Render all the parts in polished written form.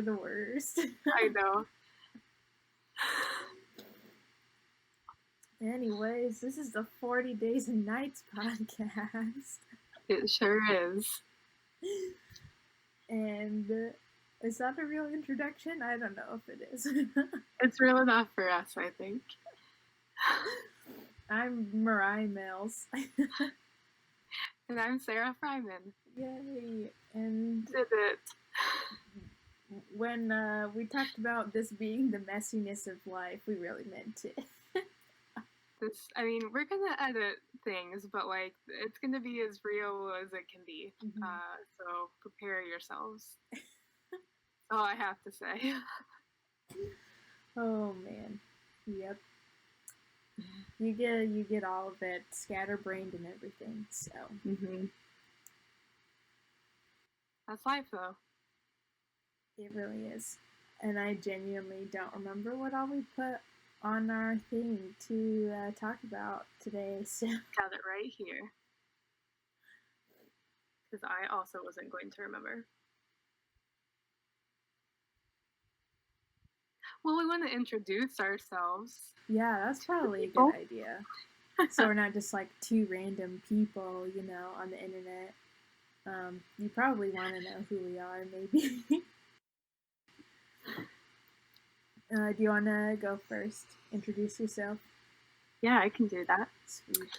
for the worst. I know. Anyways, this is the 40 Days and Nights podcast. It sure is. And is that a real introduction? I don't know if it is. It's real enough for us, I think. I'm Mariah Mills. And I'm Sarah Fryman. Yay! And Did it. When we talked about this being the messiness of life, we really meant it. We're gonna edit things, but it's gonna be as real as it can be. Mm-hmm. So prepare yourselves. That's all I have to say. Oh man, yep. You get all of it scatterbrained and everything. So that's life, though. It really is, and I genuinely don't remember what all we put on our thing to talk about today. So got it right here, because I also wasn't going to remember. Well, we want to introduce ourselves. Yeah, that's probably a good idea. So we're not just like two random people, on the internet. You probably want to know who we are, maybe. Do you want to go first? Introduce yourself? Yeah, I can do that. Sweet.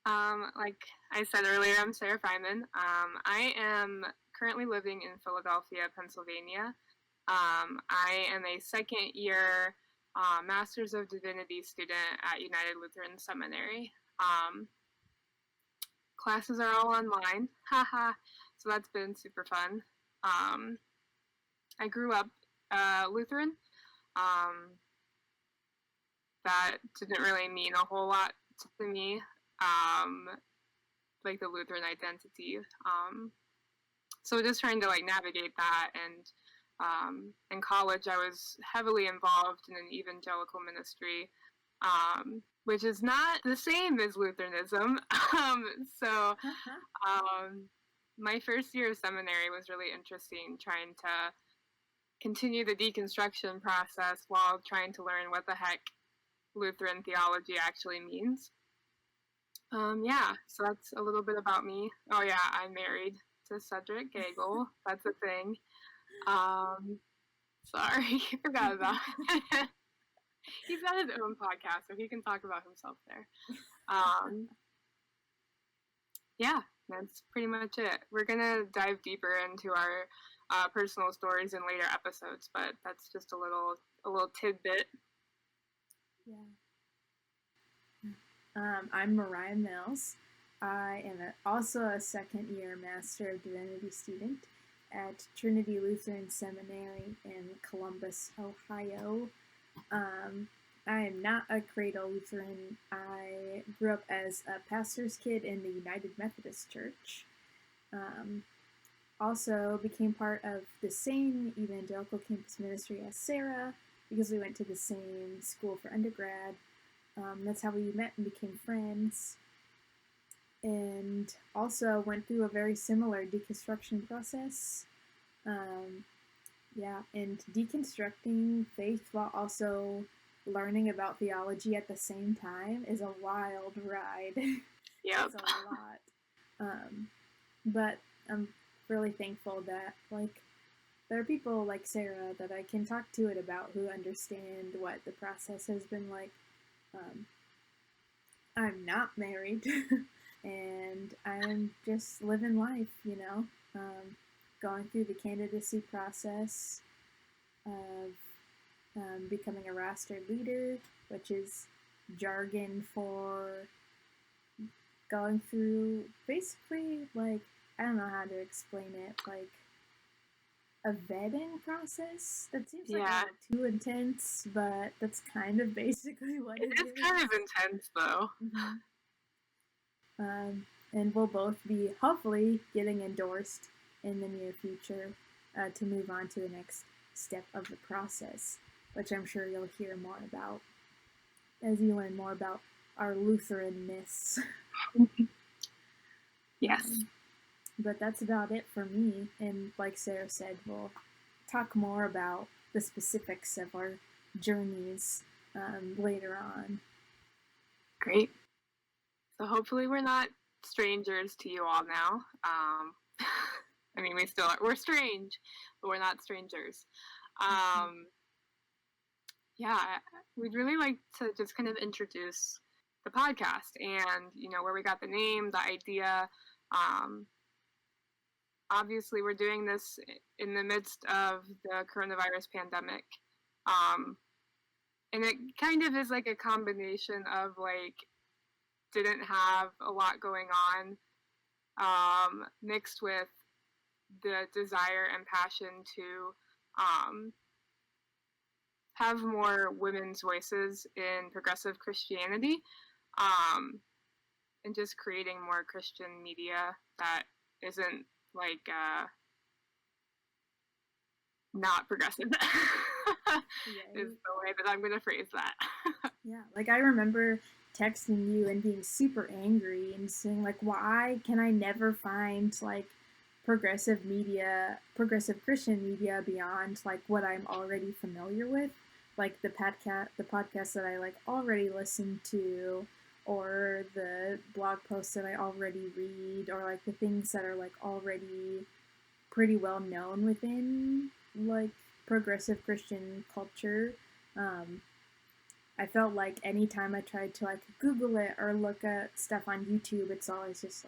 Like I said earlier, I'm Sarah Fryman. I am currently living in Philadelphia, Pennsylvania. I am a second year Master's of Divinity student at United Lutheran Seminary. Classes are all online, so that's been super fun. I grew up Lutheran. That didn't really mean a whole lot to me, like the Lutheran identity. So just trying to navigate that, and in college I was heavily involved in an evangelical ministry, which is not the same as Lutheranism. My first year of seminary was really interesting, trying to continue the deconstruction process while trying to learn what the heck Lutheran theology actually means. So that's a little bit about me. Oh yeah, I'm married to Cedric Gagel. That's a thing. Sorry, I forgot about it. He's got his own podcast, so he can talk about himself there. Yeah, that's pretty much it. We're gonna dive deeper into our personal stories in later episodes, but that's just a little tidbit. Yeah. I'm Mariah Mills. I am also a second year Master of Divinity student at Trinity Lutheran Seminary in Columbus, Ohio. I am not a cradle Lutheran. I grew up as a pastor's kid in the United Methodist Church. Also became part of the same evangelical campus ministry as Sarah because we went to the same school for undergrad. That's how we met and became friends. And also went through a very similar deconstruction process. And deconstructing faith while also learning about theology at the same time is a wild ride. Yeah, it's a lot. But I'm really thankful that there are people like Sarah that I can talk to it about who understand what the process has been like. I'm not married and I'm just living life, going through the candidacy process of becoming a rostered leader, which is jargon for going through basically I don't know how to explain it, a vetting process. That seems like a little too intense, but that's kind of basically what it is. It's kind of intense, though. Mm-hmm. And we'll both be hopefully getting endorsed in the near future to move on to the next step of the process, which I'm sure you'll hear more about as you learn more about our Lutheranness. Yes. But that's about it for me, and like Sarah said, we'll talk more about the specifics of our journeys later on. Great. So hopefully we're not strangers to you all now. I mean, we're strange, but we're not strangers. Yeah, we'd really like to just kind of introduce the podcast and, where we got the name, the idea. Obviously, we're doing this in the midst of the coronavirus pandemic. And it kind of is like a combination of didn't have a lot going on, mixed with the desire and passion to have more women's voices in progressive Christianity, and just creating more Christian media that isn't not progressive. Is the way that I'm going to phrase that. Yeah, I remember texting you and being super angry and saying why can I never find progressive Christian media beyond what I'm already familiar with, the podcast that I already listened to, or the blog posts that I already read, or the things that are already pretty well known within progressive Christian culture. I felt anytime I tried to Google it or look at stuff on YouTube, it's always just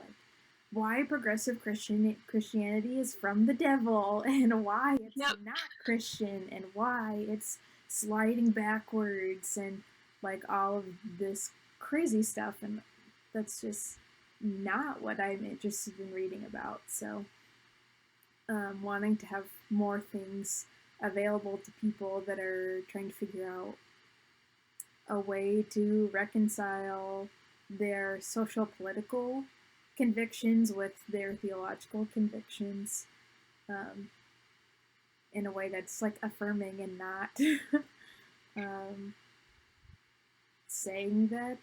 why progressive Christianity is from the devil, and why it's not Christian, and why it's sliding backwards, and all of this crazy stuff, and that's just not what I'm interested in reading about. So wanting to have more things available to people that are trying to figure out a way to reconcile their social political convictions with their theological convictions, in a way that's affirming and not saying that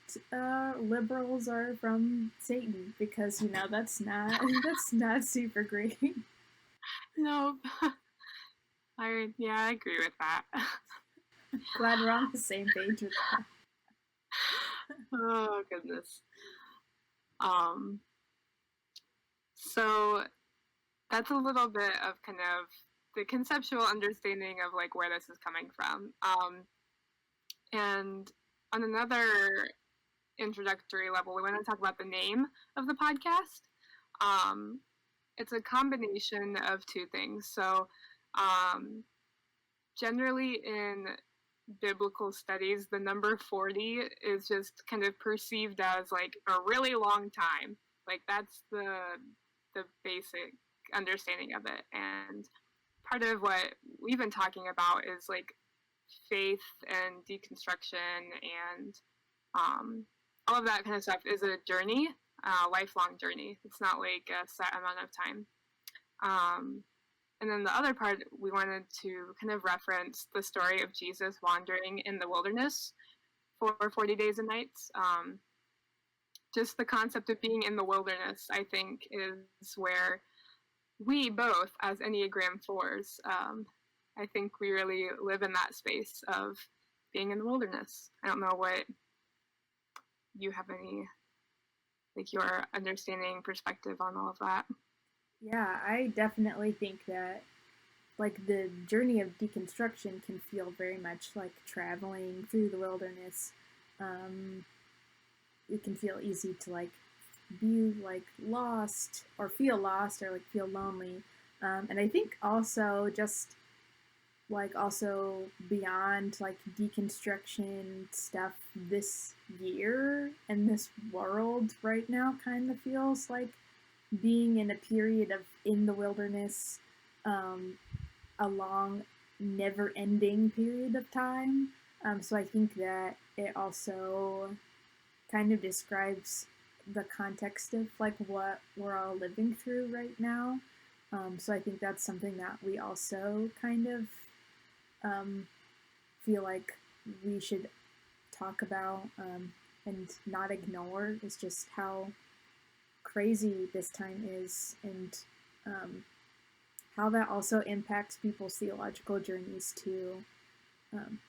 liberals are from Satan, because that's not super great. No. I agree with that. Glad we're on the same page with that. Oh goodness. So that's a little bit of kind of the conceptual understanding of where this is coming from. And on another introductory level, we want to talk about the name of the podcast. It's a combination of two things. So generally in biblical studies, the number 40 is just kind of perceived as a really long time. That's the basic understanding of it. And part of what we've been talking about is faith and deconstruction and all of that kind of stuff is a journey, lifelong journey. It's not a set amount of time. And then the other part, we wanted to kind of reference the story of Jesus wandering in the wilderness for 40 days and nights. Just the concept of being in the wilderness, I think, is where we both, as Enneagram 4s, I think we really live in that space of being in the wilderness. I don't know what you have any, your understanding perspective on all of that. Yeah, I definitely think that the journey of deconstruction can feel very much like traveling through the wilderness. It can feel easy to be lost, or feel lost, or feel lonely. And I think also just also beyond deconstruction stuff, this year and this world right now kind of feels like being in a period of in the wilderness, a long, never-ending period of time. So I think that it also kind of describes the context of what we're all living through right now. So I think that's something that we also kind of feel like we should talk about, and not ignore, is just how crazy this time is, and how that also impacts people's theological journeys too.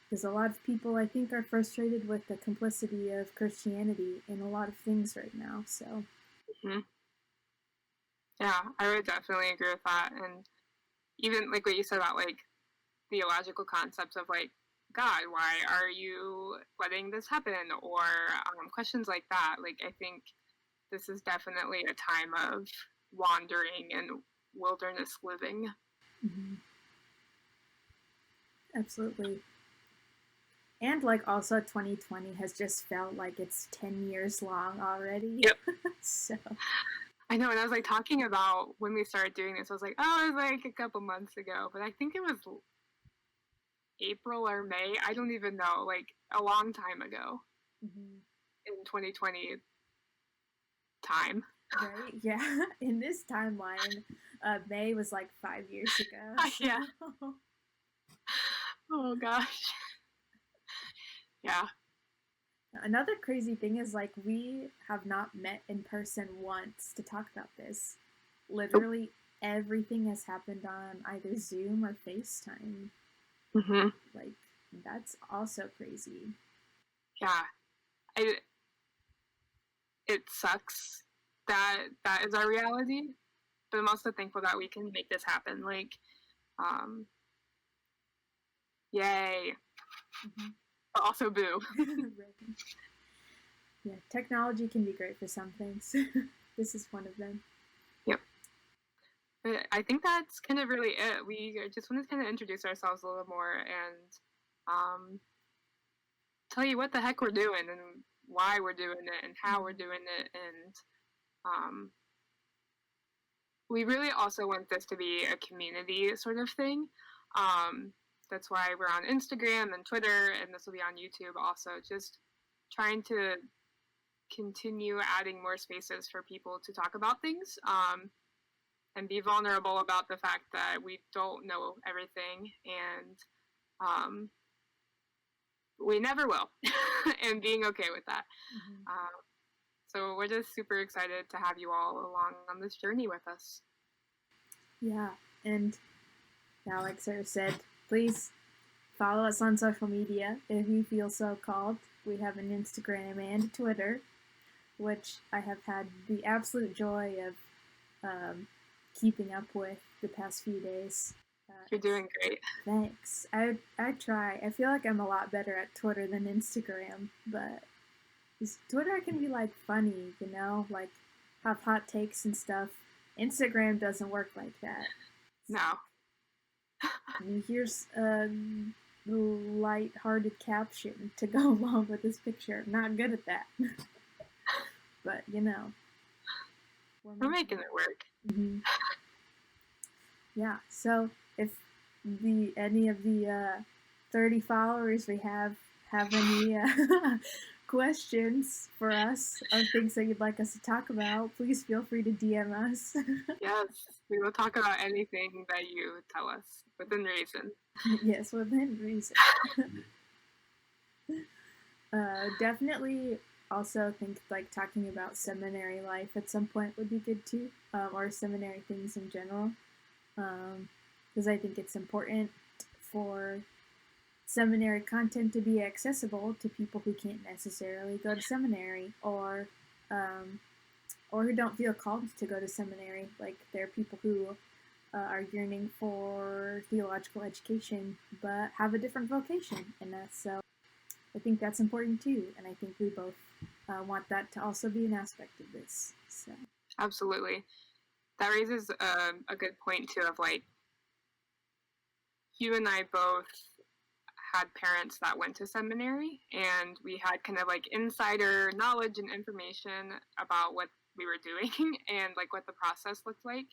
Because a lot of people, I think, are frustrated with the complicity of Christianity in a lot of things right now. So, Mm-hmm. Yeah, I would definitely agree with that. And even like what you said about like theological concepts of like, God, why are you letting this happen? Or questions like that. Like, I think this is definitely a time of wandering and wilderness living. mm-hmm. Absolutely. And like also 2020 has just felt like it's 10 years long already. Yep. So I know, and I was like talking about when we started doing this, I was like, oh, it was like a couple months ago, but I think it was April or May. I don't even know, like a long time ago mm-hmm. in 2020 time. Right? Yeah. In this timeline, May was like 5 years ago. So. Yeah. Oh gosh. Yeah. Another crazy thing is like we have not met in person once to talk about this. Literally everything has happened on either Zoom or FaceTime. Mm-hmm. Like that's also crazy. Yeah. I, it sucks that that is our reality, but I'm also thankful that we can make this happen. Like, um, yay. Mm-hmm. But also boo. Right. Yeah, technology can be great for some things. This is one of them. Yep. But I think that's kind of really it. We just want to kind of introduce ourselves a little more and tell you what the heck we're doing and why we're doing it and how we're doing it. And um, we really also want this to be a community sort of thing. That's why we're on Instagram and Twitter, and this will be on YouTube also, just trying to continue adding more spaces for people to talk about things and be vulnerable about the fact that we don't know everything and we never will, and being okay with that. Mm-hmm. So we're just super excited to have you all along on this journey with us. Yeah, and yeah, like Sarah said, please follow us on social media if you feel so called. We have an Instagram and a Twitter, which I have had the absolute joy of keeping up with the past few days. You're doing great. Thanks. I try. I feel like I'm a lot better at Twitter than Instagram, but Twitter can be like funny, you know, like have hot takes and stuff. Instagram doesn't work like that. No. Here's a light-hearted caption to go along with this picture. I'm not good at that, but you know, we're making it work. Mm-hmm. Yeah. So if any of the 30 followers we have any questions for us or things that you'd like us to talk about, please feel free to DM us. Yes, we will talk about anything that you tell us within reason. Yes, within reason. Definitely also think like talking about seminary life at some point would be good too, or seminary things in general, because I think it's important for seminary content to be accessible to people who can't necessarily go to seminary or who don't feel called to go to seminary. Like there are people who are yearning for theological education but have a different vocation, and so I think that's important too. And I think we both want that to also be an aspect of this. So absolutely, that raises a good point too. Of like, you and I both had parents that went to seminary, and we had kind of like insider knowledge and information about what we were doing and like what the process looked like.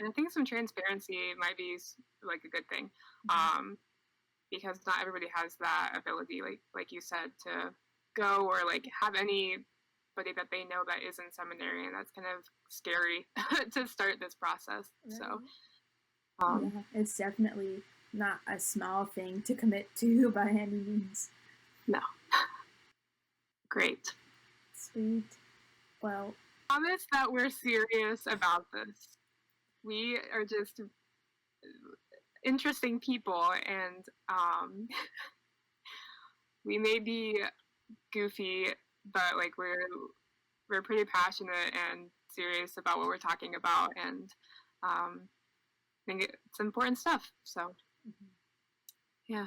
And I think some transparency might be like a good thing, because not everybody has that ability, like you said, to go or like have anybody that they know that is in seminary, and that's kind of scary to start this process. Right. So yeah, it's definitely not a small thing to commit to by any means. No. Great. Sweet. Well, promise that we're serious about this. we are just interesting people, and we may be goofy, but like we're pretty passionate and serious about what we're talking about, and I think it's important stuff. So yeah.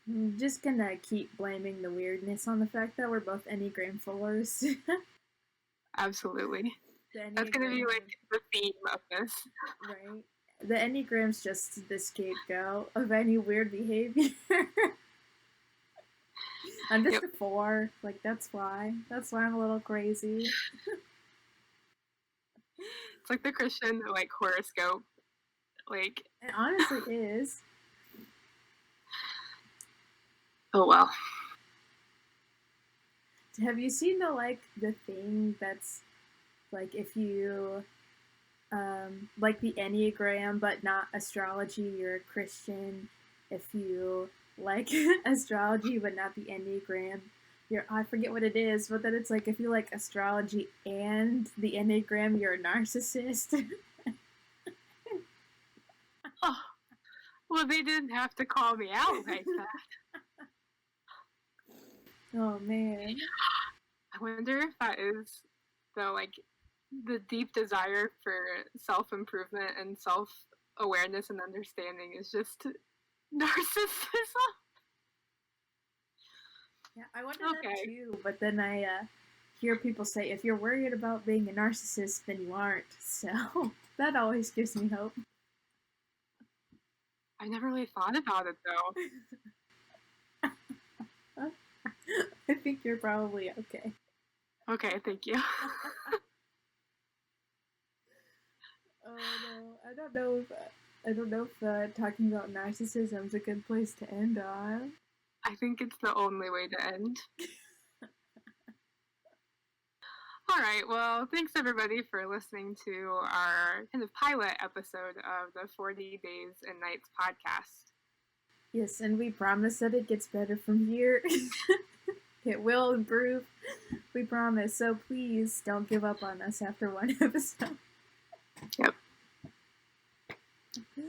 I'm just gonna keep blaming the weirdness on the fact that we're both Enneagram fullers. Absolutely. The That's going to be Enneagram, like the theme of this. right? The Enneagram's just the scapegoat of any weird behavior. I'm just Yep. a 4. Like, that's why. That's why I'm a little crazy. It's like the Christian like horoscope. Like, It honestly is. oh well. Have you seen the thing that's like if you like the Enneagram but not astrology, you're a Christian. If you like astrology but not the Enneagram, I forget what it is, but then it's like if you like astrology and the Enneagram, you're a narcissist. Oh, well, they didn't have to call me out like that. Oh man. I wonder if that is the deep desire for self-improvement and self-awareness and understanding is just narcissism. Yeah, I wonder that too, but then I hear people say if you're worried about being a narcissist, then you aren't. So that always gives me hope. I never really thought about it though. I think you're probably okay. Okay, thank you. Oh no, I don't know if talking about narcissism is a good place to end on. I think it's the only way to end. All right, well, thanks everybody for listening to our kind of pilot episode of the 40 Days and Nights podcast. Yes, and we promise that it gets better from here. It will improve. We promise. So please don't give up on us after one episode. Yep.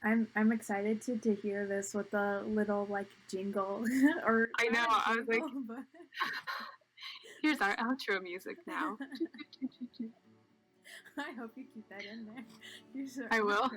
I'm excited to hear this with a little like jingle or I know, I was like, but... here's our outro music now. I hope you keep that in there. Here's our I will.